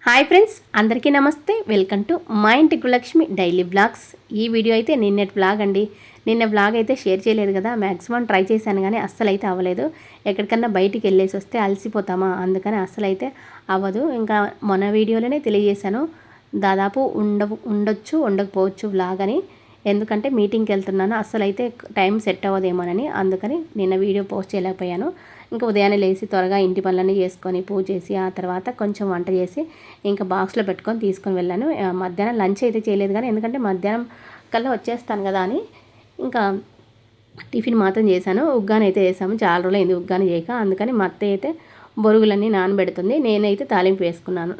Hi friends, అందరికీ నమస్తే. Welcome to మా ఇంటి గృహలక్ష్మి డైలీ బ్లాగ్స్. ఈ వీడియో అయితే నిన్నటి బ్లాగ్ అండి. నిన్న బ్లాగ్ అయితే షేర్ చేయలేదు కదా. మ్యాక్సిమం ట్రై చేశాను కానీ అస్సలు అయితే అవ్వలేదు. ఎక్కడికన్నా బయటికి వెళ్ళేసి వస్తే అలసిపోతామా, అందుకని అస్సలు అయితే అవ్వదు. ఇంకా మొన్న వీడియోలోనే తెలియజేశాను, దాదాపు ఉండొచ్చు ఉండకపోవచ్చు బ్లాగ్ అని. ఎందుకంటే మీటింగ్కి వెళ్తున్నాను, అస్సలు అయితే టైం సెట్ అవ్వదేమోనని. అందుకని నిన్న వీడియో పోస్ట్ చేయలేకపోయాను. ఇంకా ఉదయాన్నే లేచి త్వరగా ఇంటి పనులన్నీ చేసుకొని పూజ చేసి ఆ తర్వాత కొంచెం వంట చేసి ఇంకా బాక్స్లో పెట్టుకొని తీసుకొని వెళ్ళాను. మధ్యాహ్నం లంచ్ అయితే చేయలేదు కానీ, ఎందుకంటే మధ్యాహ్నం కల్లా వచ్చేస్తాను కదా అని ఇంకా టిఫిన్ మాత్రం చేశాను. ఉగ్గాని అయితే చేసాము, చాలా రోజులు అయింది ఉగ్గాని చేయక. అందుకని మా అత్తయ్య అయితే బొరుగులన్నీ నానబెడుతుంది, నేనైతే తాలింపు వేసుకున్నాను.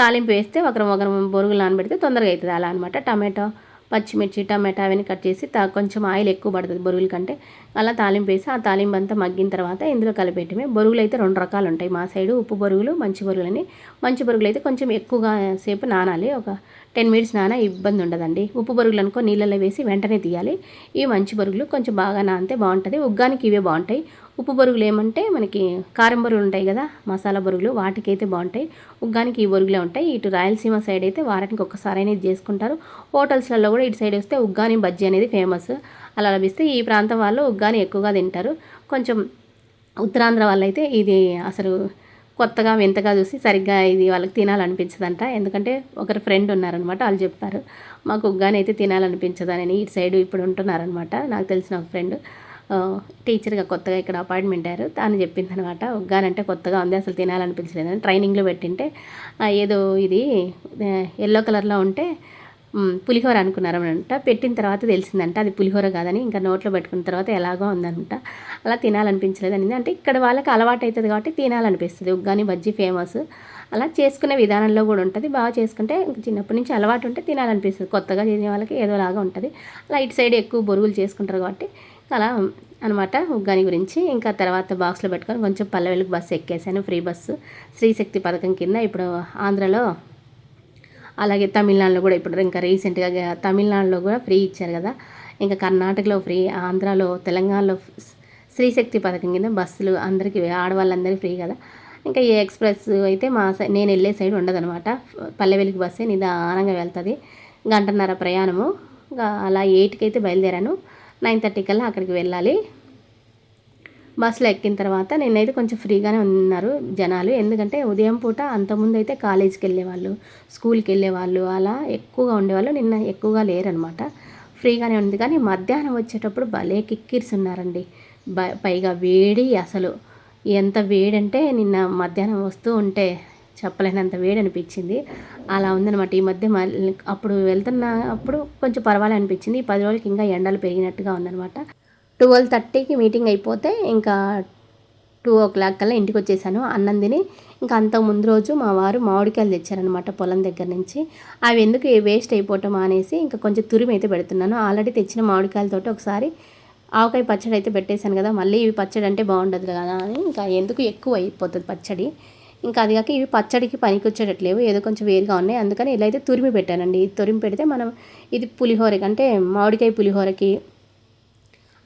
తాలింపు వేస్తే ఒకరు బొరుగులు నానబెడితే తొందరగా అవుతుంది అలా అనమాట. టమాటో, పచ్చిమిర్చి, టమాటా అవన్నీ కట్ చేసి కొంచెం ఆయిల్ ఎక్కువ పడుతుంది బొరుగుల కంటే. అలా తాలింపు వేసి ఆ తాలింపు అంతా మగ్గిన తర్వాత ఇందులో కలిపెట్టమే. బొరుగులు అయితే 2 రకాలు ఉంటాయి మా సైడు, ఉప్పు బొరుగులు, మంచి బొరుగులని. మంచి బొరుగులు అయితే కొంచెం ఎక్కువగా సేపు నానాలి, ఒక 10 మినిట్స్ నానా ఇబ్బంది ఉండదండి. ఉప్పు బొరుగులు అనుకో నీళ్ళలో వేసి వెంటనే తీయాలి. ఈ మంచి బొరుగులు కొంచెం బాగా నానితే బాగుంటుంది. ఉగ్గానికి ఇవే బాగుంటాయి. ఉప్పు బొరుగులు ఏమంటే మనకి కారం బొరుగులు ఉంటాయి కదా, మసాలా బొరుగులు, వాటికైతే బాగుంటాయి. ఉగ్గానికి ఈ బొరుగులే ఉంటాయి. ఇటు రాయలసీమ సైడ్ అయితే వారానికి ఒక్కసారి అనేది చేసుకుంటారు. హోటల్స్లలో కూడా ఇటు సైడ్ వస్తే ఉగ్గాని బజ్జీ అనేది ఫేమస్. అలా లభిస్తే ఈ ప్రాంతం వాళ్ళు ఉగ్గాని ఎక్కువగా తింటారు. కొంచెం ఉత్తరాంధ్ర వాళ్ళైతే ఇది అసలు కొత్తగా వింతగా చూసి సరిగ్గా ఇది వాళ్ళకి తినాలనిపించదంట. ఎందుకంటే ఒకరి ఫ్రెండ్ ఉన్నారనమాట, వాళ్ళు చెప్తారు మాకు ఉగ్గాని అయితే తినాలనిపించదని. ఇటు సైడ్ ఇప్పుడు ఉంటున్నారనమాట, నాకు తెలిసిన ఒక ఫ్రెండ్ టీచర్గా కొత్తగా ఇక్కడ అపాయింట్మెంట్ అయ్యారు. తాను చెప్పింది అనమాట, ఉగ్గానంటే కొత్తగా ఉంది, అసలు తినాలనిపించలేదని. ట్రైనింగ్లో పెట్టింటే ఏదో ఇది ఎల్లో కలర్లో ఉంటే పులిహోర అనుకున్నారనమాట. పెట్టిన తర్వాత తెలిసిందంట అది పులిహోర కాదని. ఇంకా నోట్లో పెట్టుకున్న తర్వాత ఎలాగో ఉందనమాట. అలా తినాలనిపించలేదు అని. అంటే ఇక్కడ వాళ్ళకి అలవాటు అవుతుంది కాబట్టి తినాలనిపిస్తుంది. ఉగ్గాని బజ్జీ ఫేమస్. అలా చేసుకునే విధానంలో కూడా ఉంటుంది. బాగా చేసుకుంటే చిన్నప్పటి నుంచి అలవాటు ఉంటే తినాలనిపిస్తుంది. కొత్తగా చేసే వాళ్ళకి ఏదోలాగా ఉంటుంది. అలా ఇటు సైడ్ ఎక్కువ బొరుగులు చేసుకుంటారు కాబట్టి అలా అనమాట ఉగ్గాని గురించి. ఇంకా తర్వాత బాక్స్లో పెట్టుకొని కొంచెం పల్లెలకు బస్సు ఎక్కేసాను, ఫ్రీ బస్సు, స్త్రీశక్తి పథకం కింద. ఇప్పుడు ఆంధ్రలో అలాగే తమిళనాడులో కూడా ఇప్పుడు ఇంకా రీసెంట్గా తమిళనాడులో కూడా ఫ్రీ ఇచ్చారు కదా. ఇంకా కర్ణాటకలో ఫ్రీ, ఆంధ్రాలో, తెలంగాణలో స్త్రీశక్తి పథకం కింద బస్సులు అందరికీ, ఆడవాళ్ళందరికీ ఫ్రీ కదా. ఇంకా ఈ ఎక్స్ప్రెస్ అయితే మా నేను వెళ్ళే సైడ్ ఉండదనమాట. పల్లె వెలుగు బస్సే నిదానంగా వెళ్తుంది, 1.5 గంట ప్రయాణము. ఇంకా అలా 8కి అయితే బయలుదేరాను, 9:30 కల్లా అక్కడికి వెళ్ళాలి. బస్సులో ఎక్కిన తర్వాత నిన్నైతే కొంచెం ఫ్రీగానే ఉన్నారు జనాలు. ఎందుకంటే ఉదయం పూట అంతకుముందు అయితే కాలేజీకి వెళ్ళేవాళ్ళు, స్కూల్కి వెళ్ళేవాళ్ళు అలా ఎక్కువగా ఉండేవాళ్ళు. నిన్న ఎక్కువగా లేరనమాట, ఫ్రీగానే ఉంది. కానీ మధ్యాహ్నం వచ్చేటప్పుడు భలే కిక్కిరిస్తున్నారండి. పైగా వేడి, అసలు ఎంత వేడంటే నిన్న మధ్యాహ్నం వస్తూ ఉంటే చెప్పలేనంత వేడి అనిపించింది. అలా ఉందనమాట. ఈ మధ్య అప్పుడు వెళ్తున్నప్పుడు కొంచెం పర్వాలే అనిపించింది. ఈ 10 రోజులకి ఇంకా ఎండలు పెరిగినట్టుగా ఉందనమాట. 12:30కి మీటింగ్ అయిపోతే ఇంకా 2 o'clock కల్లా ఇంటికి వచ్చేసాను. అన్నం తిని ఇంకా అంతకు ముందు రోజు మా వారు మామిడికాయలు తెచ్చారనమాట పొలం దగ్గర నుంచి. అవి ఎందుకు వేస్ట్ అయిపోవటం అనేసి ఇంకా కొంచెం తురిమి అయితే పెడుతున్నాను. ఆల్రెడీ తెచ్చిన మామిడికాయలతోటి ఒకసారి ఆవకాయ పచ్చడి అయితే పెట్టేశాను కదా, మళ్ళీ ఇవి పచ్చడి అంటే బాగుండదు కదా అని ఇంకా ఎందుకు ఎక్కువ అయిపోతుంది పచ్చడి. ఇంకా అది కాక ఇవి పచ్చడికి పనికి వచ్చేటట్లేవు, ఏదో కొంచెం వేరుగా ఉన్నాయి. అందుకని ఇలా అయితే తురిమి పెట్టానండి. తురిమి పెడితే మనం ఇది పులిహోరకి అంటే మామిడికాయ పులిహోరకి,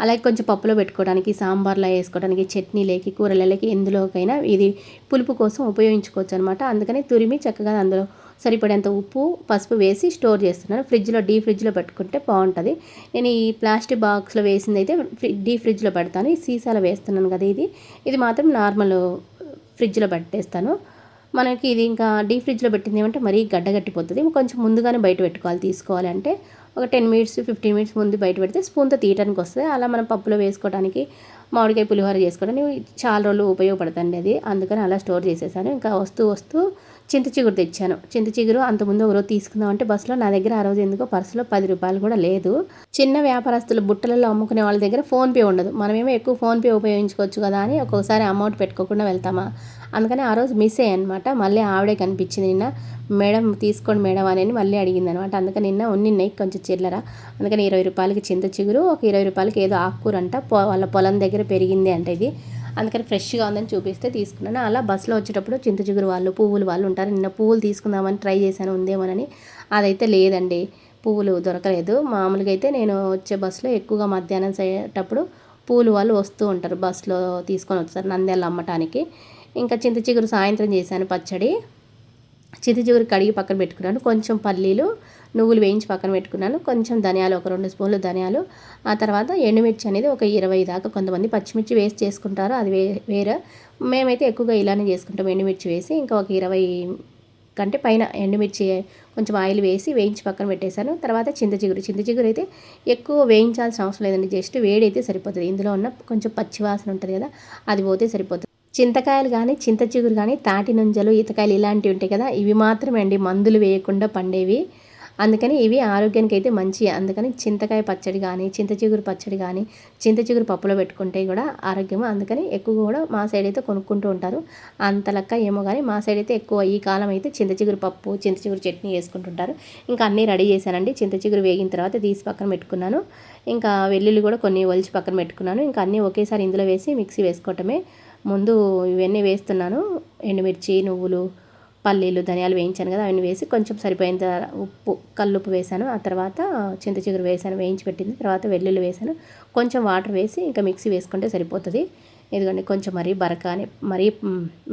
అలాగే కొంచెం పప్పులో పెట్టుకోవడానికి, సాంబార్లో వేసుకోవడానికి, చట్నీలోకి, కూరలలోకి, ఎందులోకైనా ఇది పులుపు కోసం ఉపయోగించుకోవచ్చు అనమాట. అందుకని తురిమి చక్కగా అందులో సరిపడేంత ఉప్పు, పసుపు వేసి స్టోర్ చేస్తున్నాను. ఫ్రిడ్జ్లో, డీప్ ఫ్రిడ్జ్లో పెట్టుకుంటే బాగుంటుంది. నేను ఈ ప్లాస్టిక్ బాక్స్లో వేసింది అయితే డీప్ ఫ్రిడ్జ్లో పెడతాను. ఈ సీసాలో వేస్తున్నాను కదా, ఇది మాత్రం నార్మల్ ఫ్రిడ్జ్లో పెట్టేస్తాను. మనకి ఇది ఇంకా డీప్ ఫ్రిడ్జ్లో పెట్టింది ఏమంటే మరీ గడ్డగట్టిపోతుంది. కొంచెం ముందుగానే బయట పెట్టుకోవాలి. తీసుకోవాలి అంటే ఒక 10 మినిట్స్ 15 మినిట్స్ ముందు బయట పెడితే స్పూన్తో తీయడానికి వస్తుంది. అలా మనం పప్పులో వేసుకోవడానికి, మామిడికాయ పులిహోర చేసుకోవడానికి చాలా రోజులు ఉపయోగపడుతుంది అది. అందుకని అలా స్టోర్ చేసేసాను. ఇంకా వస్తూ చింత చిగురు తెచ్చాను. చింత చిగురు అంతకుముందు ఒక రోజు తీసుకుందాం అంటే బస్సులో నా దగ్గర ఆ రోజు ఎందుకో పర్సులో 10 రూపాయలు కూడా లేదు. చిన్న వ్యాపారస్తులు బుట్టలలో అమ్ముకునే వాళ్ళ దగ్గర ఫోన్పే ఉండదు. మనమేమో ఎక్కువ ఫోన్పే ఉపయోగించుకోవచ్చు కదా అని ఒక్కొక్కసారి అమౌంట్ పెట్టుకోకుండా వెళ్తామా. అందుకని ఆ రోజు మిస్ అయ్యానమాట. మళ్ళీ ఆవిడే కనిపించింది నిన్న. మేడం తీసుకోండి మేడం అని మళ్ళీ అడిగింది అనమాట. అందుకని నిన్న ఉన్నిన్నాయి కొంచెం చిల్లర. అందుకని 20 రూపాయలకి చింత చిగురు, ఒక 20 రూపాయలకి ఏదో ఆకుకూర అంట, వాళ్ళ పొలం దగ్గర పెరిగింది అంటే ఇది. అందుకని ఫ్రెష్గా ఉందని చూపిస్తే తీసుకున్నాను. అలా బస్సులో వచ్చేటప్పుడు చింత చిగురు వాళ్ళు, పువ్వులు వాళ్ళు ఉంటారు. నిన్న పువ్వులు తీసుకుందామని ట్రై చేశాను, ఉందేమోనని. అదైతే లేదండి, పువ్వులు దొరకలేదు. మామూలుగా అయితే నేను వచ్చే బస్సులో ఎక్కువగా మధ్యాహ్నం అయ్యేటప్పుడు పూలు వాళ్ళు వస్తూ ఉంటారు, బస్సులో తీసుకొని వస్తారు నంద్యాల అమ్మటానికి. ఇంకా చింత చిగురు సాయంత్రం చేశాను పచ్చడి. చింత చిగురు కడిగి పక్కన పెట్టుకున్నాను. కొంచెం పల్లీలు నువ్వులు వేయించి పక్కన పెట్టుకున్నాను. కొంచెం ధనియాలు ఒక 2 స్పూన్లు ధనియాలు, ఆ తర్వాత ఎండుమిర్చి అనేది ఒక 20 దాకా, కొంతమంది పచ్చిమిర్చి వేసి చేసుకుంటారు, అది వేరే. మేమైతే ఎక్కువగా ఇలానే చేసుకుంటాం, ఎండుమిర్చి వేసి. ఇంకా ఒక 20 కంటే పైన ఎండుమిర్చి కొంచెం ఆయిల్ వేసి వేయించి పక్కన పెట్టేశాను. తర్వాత చింత చిగురు అయితే ఎక్కువ వేయించాల్సిన అవసరం లేదండి, జస్ట్ వేడైతే సరిపోతుంది. ఇందులో ఉన్న కొంచెం పచ్చి వాసన ఉంటుంది కదా, అది పోతే సరిపోతుంది. చింతకాయలు కానీ, చింత చిగురు కానీ, తాటి నుంజలు, ఈతకాయలు ఇలాంటివి ఉంటాయి కదా, ఇవి మాత్రమే అండి మందులు వేయకుండా పండేవి. అందుకని ఇవి ఆరోగ్యానికి అయితే మంచి. అందుకని చింతకాయ పచ్చడి కానీ, చింత చిగురు పచ్చడి కానీ, చింత చిగురు పప్పులో పెట్టుకుంటే కూడా ఆరోగ్యం. అందుకని ఎక్కువ కూడా మా సైడ్ అయితే కొనుక్కుంటూ ఉంటారు. అంత లెక్క ఏమో కానీ మా సైడ్ అయితే ఎక్కువ ఈ కాలం అయితే చింత చిగురు పప్పు, చింత చిగురు చట్నీ వేసుకుంటుంటారు. ఇంకా అన్నీ రెడీ చేశానండి. చింత చిగురు వేగిన తర్వాత తీసి పక్కన పెట్టుకున్నాను. ఇంకా వెల్లుల్లి కూడా కొన్ని ఒలిచి పక్కన పెట్టుకున్నాను. ఇంకా అన్నీ ఒకేసారి ఇందులో వేసి మిక్సీ వేసుకోవటమే. ముందు ఇవన్నీ వేస్తున్నాను, ఎండుమిర్చి, నువ్వులు, పల్లీలు, ధనియాలు వేయించాను కదా, అవన్నీ వేసి కొంచెం సరిపోయిన ఉప్పు, కల్లుప్పు వేసాను. ఆ తర్వాత చింత చిగురు వేసాను, వేయించి పెట్టింది. తర్వాత వెల్లుల్లి వేసాను, కొంచెం వాటర్ వేసి ఇంకా మిక్సీ వేసుకుంటే సరిపోతుంది. ఎందుకంటే కొంచెం మరీ బరకాని మరీ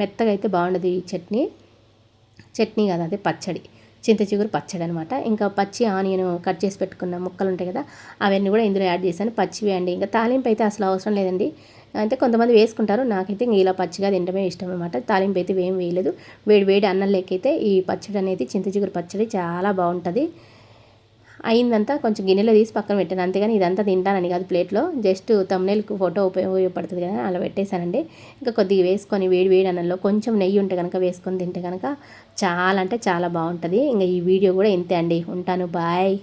మెత్తగా అయితే బాగుండదు ఈ చట్నీ కదా, అదే పచ్చడి, చింత చిగురు పచ్చడి అనమాట. ఇంకా పచ్చి ఆనియన్ కట్ చేసి పెట్టుకున్న ముక్కలు ఉంటాయి కదా, అవన్నీ కూడా ఇందులో యాడ్ చేశాను, పచ్చివి అండి. ఇంకా తాలింపు అయితే అసలు అవసరం లేదండి, అంటే కొంతమంది వేసుకుంటారు, నాకైతే ఇంక ఇలా పచ్చిగా తినడమే ఇష్టం అనమాట. తాలింపు అయితే ఏం వేయలేదు. వేడి వేడి అన్నం లేకైతే ఈ పచ్చడి అనేది, చింత చిగురు పచ్చడి చాలా బాగుంటుంది. అయిందంతా కొంచెం గిన్నెలో తీసి పక్కన పెట్టాను, అంతేగాని ఇదంతా తింటానని కాదు, ప్లేట్లో జస్ట్ తమ్నేల్కి ఫోటో ఉపయోగపడుతుంది కదా అలా పెట్టేశానండి. ఇంకా కొద్దిగా వేసుకొని వేడి వేడి అన్నంలో కొంచెం నెయ్యి ఉంటే కనుక వేసుకొని తింటే కనుక చాలా అంటే చాలా బాగుంటుంది. ఇంకా ఈ వీడియో కూడా ఇంతే అండి, ఉంటాను, బాయ్.